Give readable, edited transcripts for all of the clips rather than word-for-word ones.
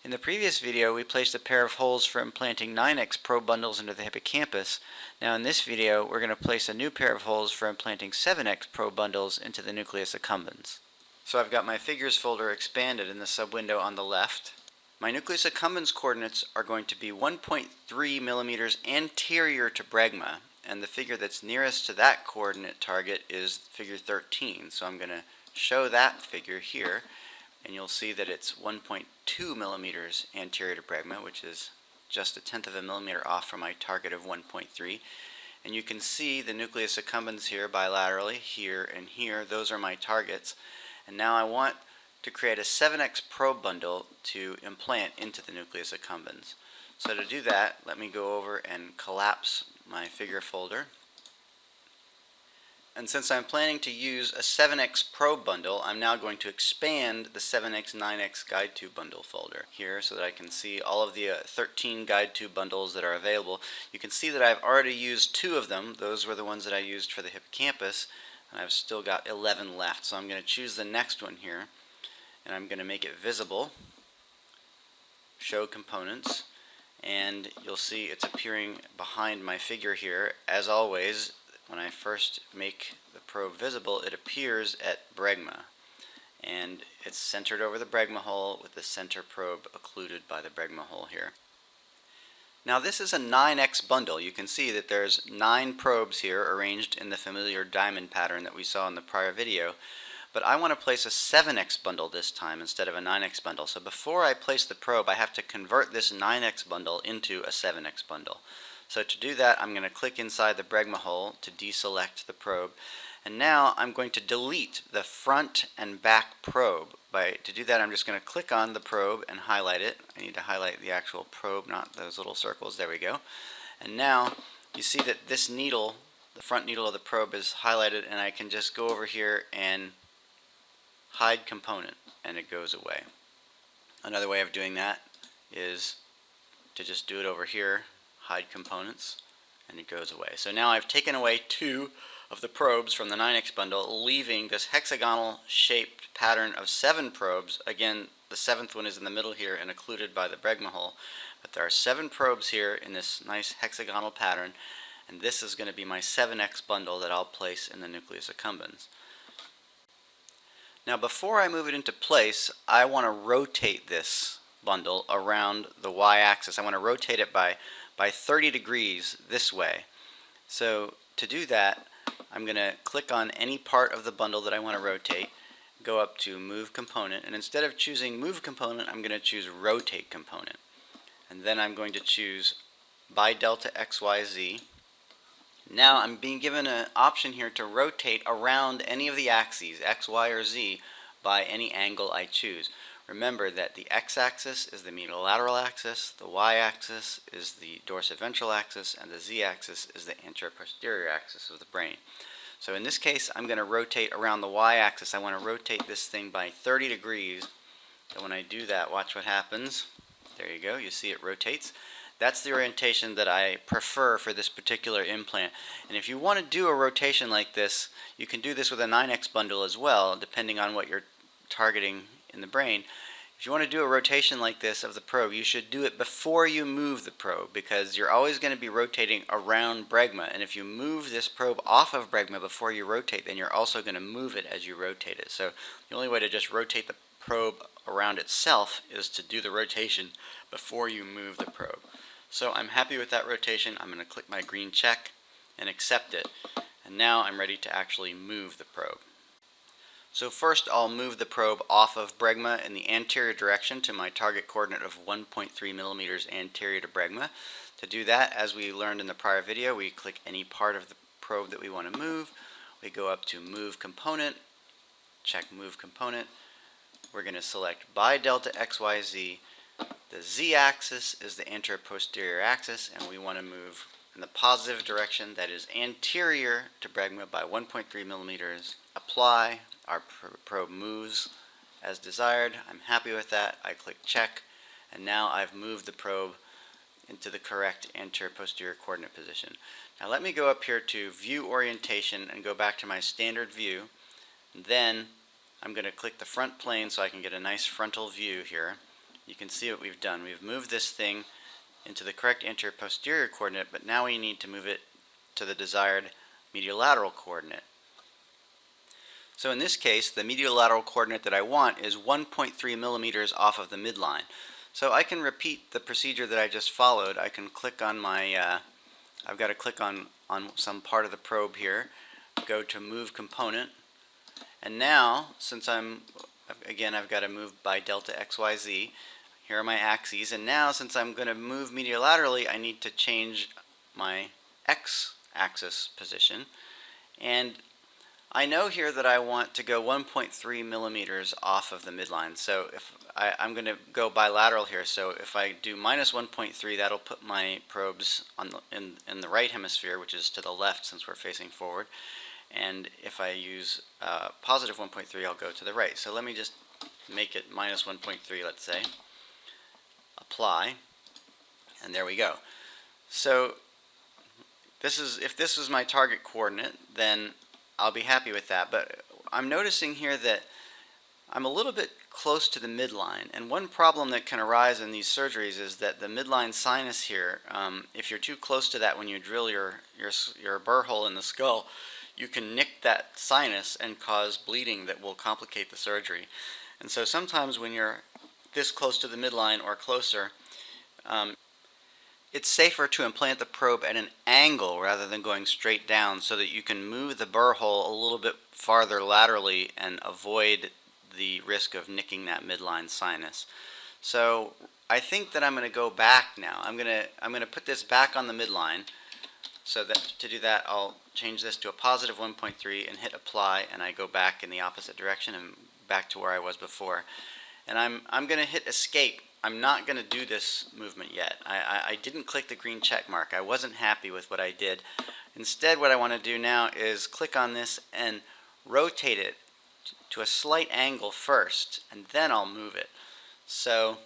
In the previous video, we placed a pair of holes for implanting 9X probe bundles into the hippocampus. Now in this video, we're going to place a new pair of holes for implanting 7X probe bundles into the nucleus accumbens. So I've got my figures folder expanded in the subwindow on the left. My nucleus accumbens coordinates are going to be 1.3 millimeters anterior to bregma, and the figure that's nearest to that coordinate target is figure 13. So I'm going to show that figure here, and you'll see that it's 1.2 millimeters anterior to bregma, which is just 1/10 of a millimeter off from my target of 1.3. And you can see the nucleus accumbens here bilaterally, here and here. Those are my targets. And now I want to create a 7X probe bundle to implant into the nucleus accumbens. So to do that, let me go over and collapse my figure folder. And since I'm planning to use a 7X probe bundle, I'm now going to expand the 7X 9X guide tube bundle folder here so that I can see all of the 13 guide tube bundles that are available. You can see that I've already used 2 of them. Those were the ones that I used for the hippocampus, and I've still got 11 left. So I'm going to choose the next one here, and I'm going to make it visible, show components, and you'll see it's appearing behind my figure here. As always, when I first make the probe visible, it appears at bregma, and it's centered over the bregma hole with the center probe occluded by the bregma hole here. Now this is a 9X bundle. You can see that there's 9 probes here arranged in the familiar diamond pattern that we saw in the prior video. But I want to place a 7X bundle this time instead of a 9X bundle. So before I place the probe, I have to convert this 9X bundle into a 7X bundle. So to do that, I'm going to click inside the bregma hole to deselect the probe. And now I'm going to delete the front and back probe. To do that, I'm just going to click on the probe and highlight it. I need to highlight the actual probe, not those little circles. There we go. And now you see that this needle, the front needle of the probe, is highlighted, and I can just go over here and hide component, and it goes away. Another way of doing that is to just do it over here, hide components, and it goes away. So now I've taken away 2 of the probes from the 9X bundle, leaving this hexagonal shaped pattern of 7 probes. Again, the 7th one is in the middle here and occluded by the bregma hole, but there are 7 probes here in this nice hexagonal pattern, and this is going to be my 7X bundle that I'll place in the nucleus accumbens. Now before I move it into place, I want to rotate this bundle around the y-axis. I want to rotate it by 30 degrees this way. So to do that, I'm going to click on any part of the bundle that I want to rotate, go up to Move Component, and instead of choosing Move Component, I'm going to choose Rotate Component. And then I'm going to choose By Delta XYZ. Now I'm being given an option here to rotate around any of the axes, X, Y, or Z, by any angle I choose. Remember that the x-axis is the medial lateral axis, the y-axis is the dorsiventral axis, and the z-axis is the anteroposterior axis of the brain. So in this case, I'm going to rotate around the y-axis. I want to rotate this thing by 30 degrees. And when I do that, watch what happens. There you go. You see it rotates. That's the orientation that I prefer for this particular implant. And if you want to do a rotation like this, you can do this with a 9X bundle as well, depending on what you're targeting in the brain. If you want to do a rotation like this of the probe, you should do it before you move the probe, because you're always going to be rotating around bregma. And if you move this probe off of bregma before you rotate, then you're also going to move it as you rotate it. So the only way to just rotate the probe around itself is to do the rotation before you move the probe. So I'm happy with that rotation. I'm going to click my green check and accept it. And now I'm ready to actually move the probe. So first I'll move the probe off of bregma in the anterior direction to my target coordinate of 1.3 millimeters anterior to bregma. To do that, as we learned in the prior video, we click any part of the probe that we want to move. We go up to Move Component, check Move Component. We're going to select By Delta XYZ. The z-axis is the anteroposterior axis, and we want to move in the positive direction, that is anterior to bregma by 1.3 millimeters. Apply. Our probe moves as desired. I'm happy with that. I click check, and now I've moved the probe into the correct anteroposterior coordinate position. Now let me go up here to View Orientation and go back to my standard view. Then I'm going to click the front plane so I can get a nice frontal view here. you can see what we've done. We've moved this thing into the correct anterior posterior coordinate, but now we need to move it to the desired medial-lateral coordinate. So in this case, the medial-lateral coordinate that I want is 1.3 millimeters off of the midline. So I can repeat the procedure that I just followed. I can click on my, I've got to click on some part of the probe here, go to Move Component, and now, since I've got to move by delta XYZ. Here are my axes, and now since I'm going to move medial-laterally, I need to change my x-axis position. And I know here that I want to go 1.3 millimeters off of the midline. So if I'm going to go bilateral here, so if I do minus 1.3, that'll put my probes on in the right hemisphere, which is to the left since we're facing forward. And if I use positive 1.3, I'll go to the right. So let me just make it minus 1.3, let's say. Apply, and there we go. So if this was my target coordinate, then I'll be happy with that. But I'm noticing here that I'm a little bit close to the midline, and one problem that can arise in these surgeries is that the midline sinus here, if you're too close to that when you drill your burr hole in the skull, you can nick that sinus and cause bleeding that will complicate the surgery. And so sometimes when you're this close to the midline or closer, it's safer to implant the probe at an angle rather than going straight down, so that you can move the burr hole a little bit farther laterally and avoid the risk of nicking that midline sinus. So I think that I'm going to go back now. I'm going to put this back on the midline. So that to do that, I'll change this to a positive 1.3 and hit apply, and I go back in the opposite direction and back to where I was before. And I'm going to hit escape. I'm not going to do this movement yet. I didn't click the green check mark. I wasn't happy with what I did. Instead, what I want to do now is click on this and rotate it to a slight angle first, and then I'll move it. So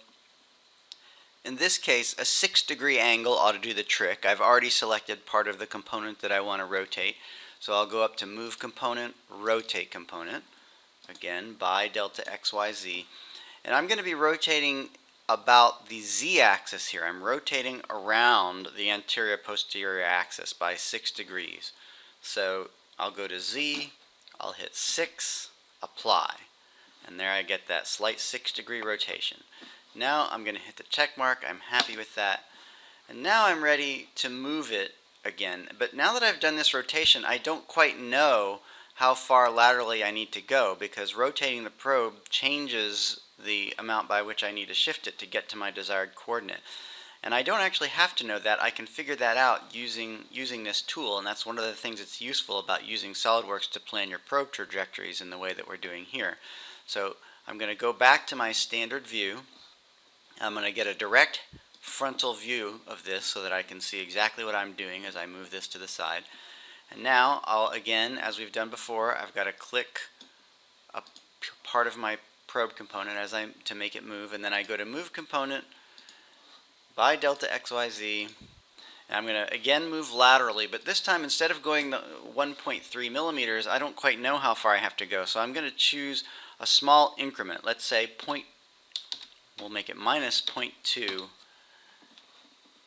in this case, a 6-degree angle ought to do the trick. I've already selected part of the component that I want to rotate. So I'll go up to Move Component, Rotate Component, again by delta XYZ. And I'm going to be rotating about the z-axis here. I'm rotating around the anterior posterior axis by 6 degrees. So I'll go to Z, I'll hit 6, apply. And there I get that slight 6-degree rotation. Now I'm going to hit the check mark. I'm happy with that. And now I'm ready to move it again. But now that I've done this rotation, I don't quite know how far laterally I need to go, because rotating the probe changes the amount by which I need to shift it to get to my desired coordinate. And I don't actually have to know that. I can figure that out using this tool, and that's one of the things that's useful about using SOLIDWORKS to plan your probe trajectories in the way that we're doing here. So I'm going to go back to my standard view. I'm going to get a direct frontal view of this so that I can see exactly what I'm doing as I move this to the side. And now I'll, again, as we've done before, I've got to click a part of my probe component to make it move, and then I go to Move Component by delta XYZ, and I'm going to again move laterally, but this time instead of going the 1.3 millimeters, I don't quite know how far I have to go, so I'm going to choose a small increment. Let's say we'll make it minus 0.2,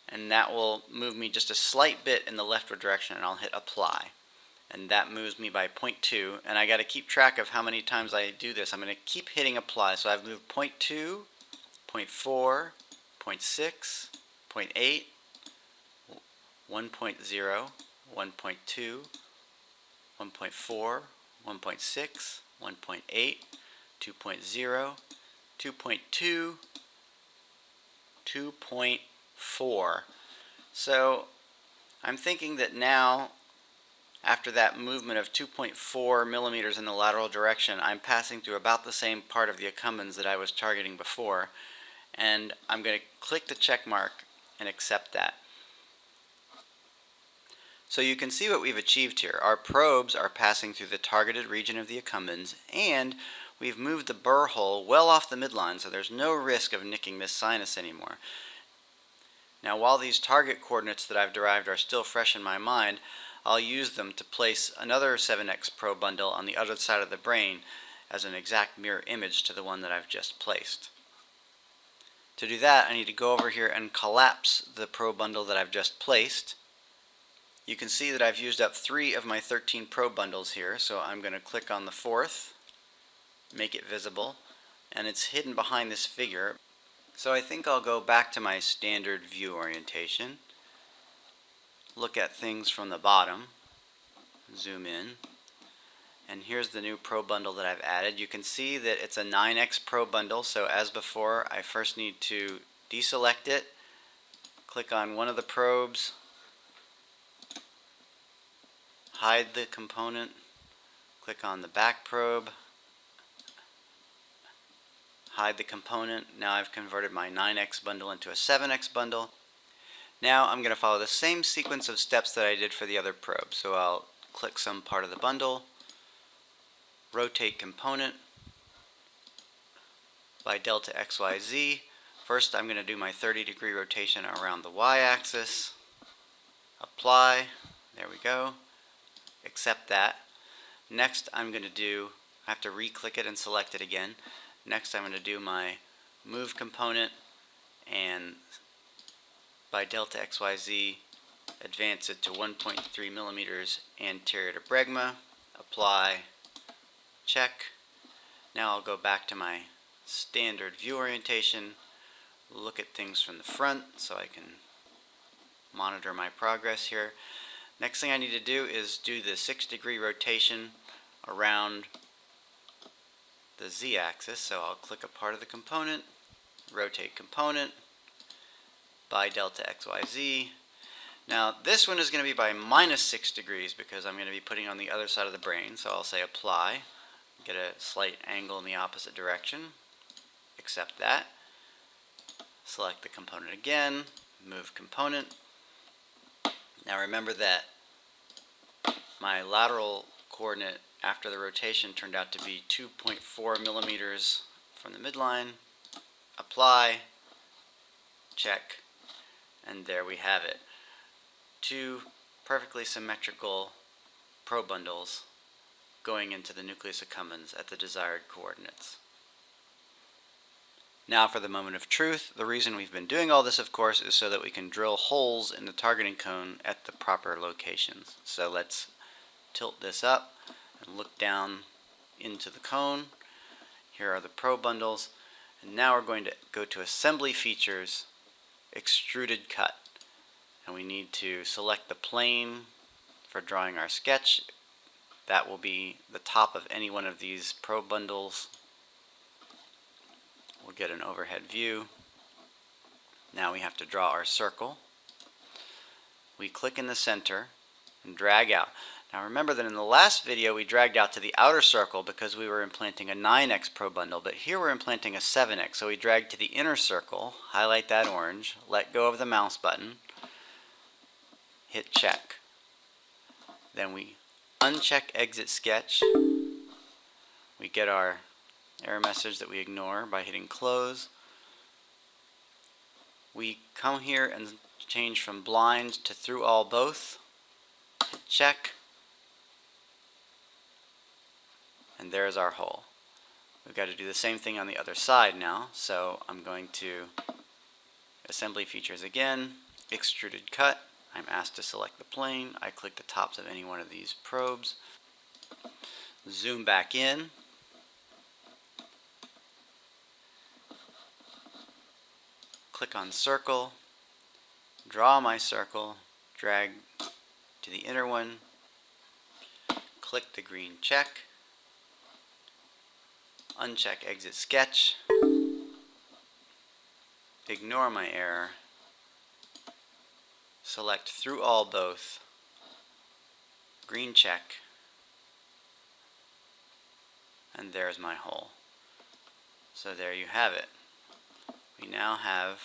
and that will move me just a slight bit in the leftward direction, and I'll hit apply. And that moves me by 0.2, and I got to keep track of how many times I do this. I'm going to keep hitting apply. So I've moved 0.2, 0.4, 0.6, 0.8, 1.0, 1.2, 1.4, 1.6, 1.8, 2.0, 2.2, 2.4. So I'm thinking that now, after that movement of 2.4 millimeters in the lateral direction, I'm passing through about the same part of the accumbens that I was targeting before, and I'm going to click the check mark and accept that. So you can see what we've achieved here. Our probes are passing through the targeted region of the accumbens, and we've moved the burr hole well off the midline, so there's no risk of nicking this sinus anymore. Now, while these target coordinates that I've derived are still fresh in my mind, I'll use them to place another 7X probe bundle on the other side of the brain as an exact mirror image to the one that I've just placed. To do that, I need to go over here and collapse the probe bundle that I've just placed. You can see that I've used up 3 of my 13 probe bundles here, so I'm going to click on the 4th, make it visible, and it's hidden behind this figure. So I think I'll go back to my standard view orientation, look at things from the bottom, zoom in, and here's the new probe bundle that I've added. You can see that it's a 9x probe bundle, so as before I first need to deselect it, click on one of the probes, hide the component, click on the back probe, hide the component. Now I've converted my 9x bundle into a 7x bundle. Now I'm going to follow the same sequence of steps that I did for the other probe. So I'll click some part of the bundle, rotate component by delta XYZ. First I'm going to do my 30-degree rotation around the y-axis, apply, there we go, accept that. Next I'm going to do, I have to re-click it and select it again. Next I'm going to do my move component and by delta XYZ advance it to 1.3 millimeters anterior to bregma, apply, check. Now I'll go back to my standard view orientation, look at things from the front so I can monitor my progress here. Next thing I need to do is do the 6-degree rotation around the z-axis, so I'll click a part of the component, rotate component by delta XYZ. Now this one is going to be by -6 degrees because I'm going to be putting it on the other side of the brain, so I'll say apply, get a slight angle in the opposite direction, accept that, select the component again, move component. Now remember that my lateral coordinate after the rotation turned out to be 2.4 millimeters from the midline, apply, check, and there we have it. 2 perfectly symmetrical probe bundles going into the nucleus accumbens at the desired coordinates. Now for the moment of truth. The reason we've been doing all this, of course, is so that we can drill holes in the targeting cone at the proper locations. So let's tilt this up and look down into the cone. Here are the probe bundles, and now we're going to go to Assembly Features, Extruded Cut, and we need to select the plane for drawing our sketch. That will be the top of any one of these probe bundles. We'll get an overhead view. Now we have to draw our circle. We click in the center and drag out. Now remember that in the last video we dragged out to the outer circle because we were implanting a 9x probe bundle, but here we're implanting a 7x, so we drag to the inner circle, highlight that orange, let go of the mouse button, hit check. Then we uncheck exit sketch. We get our error message that we ignore by hitting close. We come here and change from blind to through all both, hit check, and there's our hole. We've got to do the same thing on the other side now, so I'm going to Assembly Features again, Extruded Cut. I'm asked to select the plane. I click the tops of any one of these probes, zoom back in, click on circle, draw my circle, drag to the inner one, click the green check, uncheck exit sketch, ignore my error, select through all both, green check, and there's my hole. So there you have it. We now have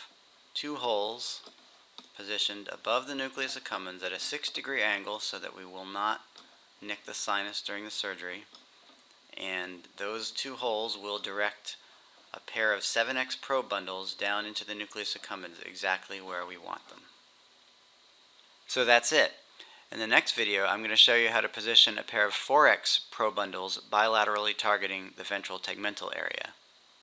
2 holes positioned above the nucleus accumbens at a 6-degree angle so that we will not nick the sinus during the surgery, and those 2 holes will direct a pair of 7x probe bundles down into the nucleus accumbens exactly where we want them. So that's it. In the next video I'm going to show you how to position a pair of 4x probe bundles bilaterally targeting the ventral tegmental area.